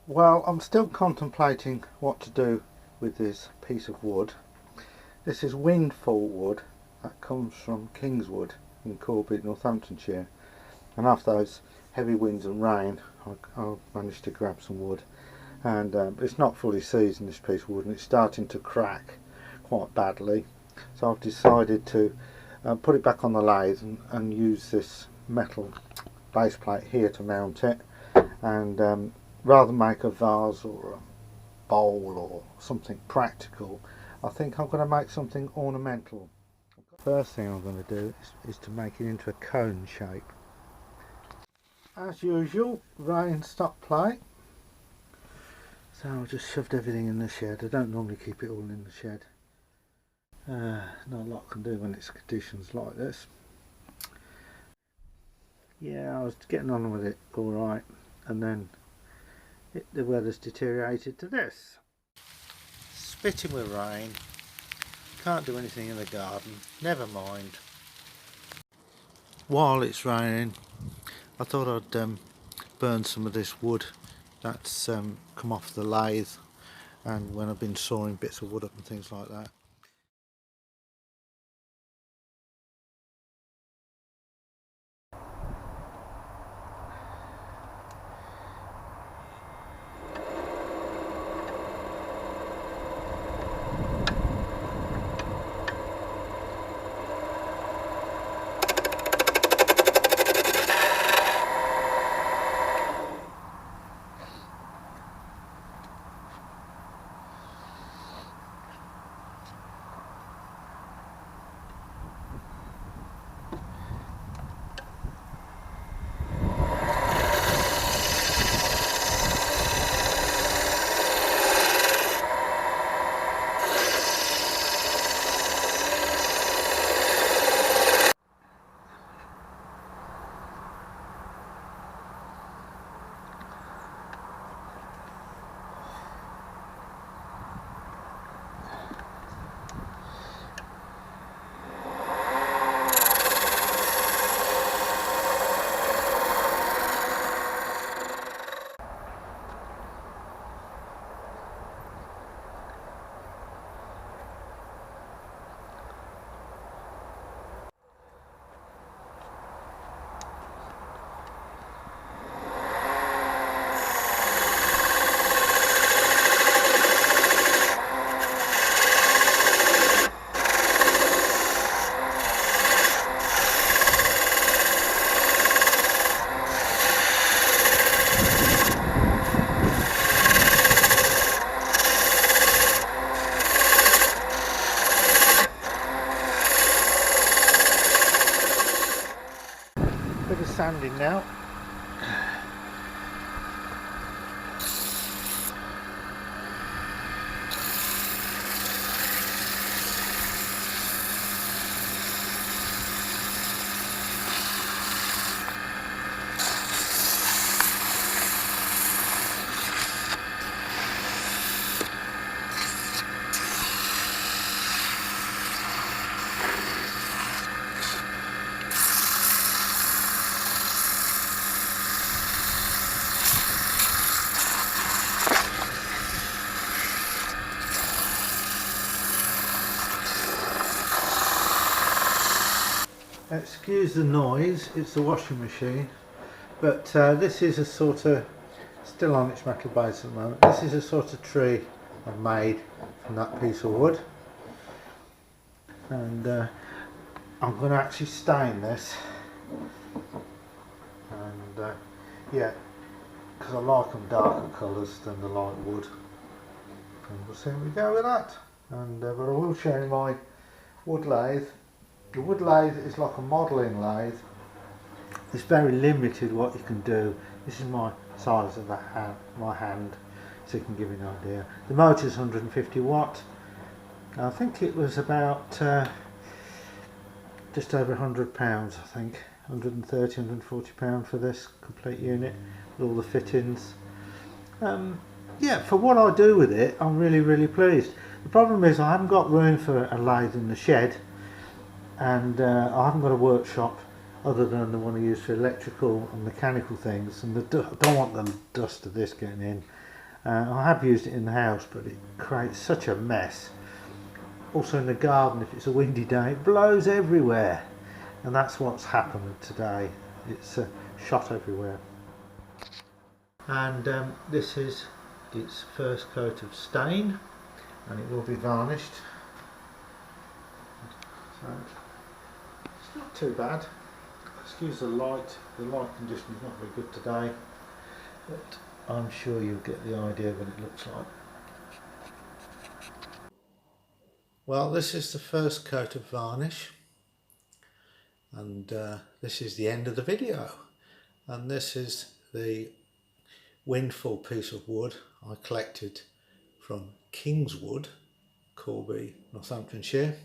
Well, I'm still contemplating what to do with this piece of wood. This is windfall wood that comes from Kingswood in Corby, Northamptonshire. And after those heavy winds and rain, I managed to grab some wood. And it's not fully seasoned, this piece of wood, and it's starting to crack quite badly. So I've decided to put it back on the lathe and use this metal base plate here to mount it. And rather than make a vase or a bowl or something practical, I think I'm going to make something ornamental. First thing I'm going to do is to make it into a cone shape. As usual, rain stop play. So I just shoved everything in the shed. I don't normally keep it all in the shed. Not a lot can do when it's conditions like this. Yeah, I was getting on with it all right, and then the weather's deteriorated to this. Spitting with rain. Can't do anything in the garden. Never mind. While it's raining, I thought I'd burn some of this wood that's come off the lathe, and when I've been sawing bits of wood up and things like that. Bit of sanding now. Excuse the noise, it's the washing machine, but this is a sort of, still on its metal base at the moment, this is a sort of tree I've made from that piece of wood, and I'm going to actually stain this, and yeah, because I like them darker colours than the light wood, and we'll see how we go with that. And but I will show you my wood lathe. The wood lathe is like a modelling lathe. It's very limited what you can do. This is my size of my hand, so you can give you an idea. The motor is 150 watt. I think it was about just over £100, I think. 130, 140 pound for this complete unit with all the fittings. Yeah, for what I do with it, I'm really pleased. The problem is I haven't got room for a lathe in the shed, and I haven't got a workshop other than the one I use for electrical and mechanical things, and I don't want the dust of this getting in. I have used it in the house, but it creates such a mess. Also in the garden, if it's a windy day, it blows everywhere, and that's what's happened today. It's shot everywhere. And this is its first coat of stain, and it will be varnished. So it's not too bad. Excuse the light condition is not very good today, but I'm sure you'll get the idea of what it looks like. Well, this is the first coat of varnish, and this is the end of the video. And this is the windfall piece of wood I collected from Kingswood Corby, Northamptonshire,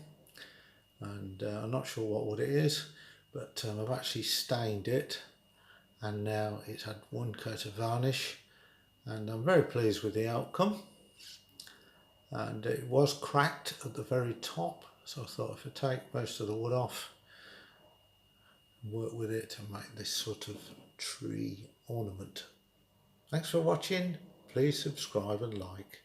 and I'm not sure what wood it is, but I've actually stained it, and now it's had one coat of varnish, and I'm very pleased with the outcome. And it was cracked at the very top, so I thought if I take most of the wood off and work with it and make this sort of tree ornament. Thanks for watching. Please subscribe and like.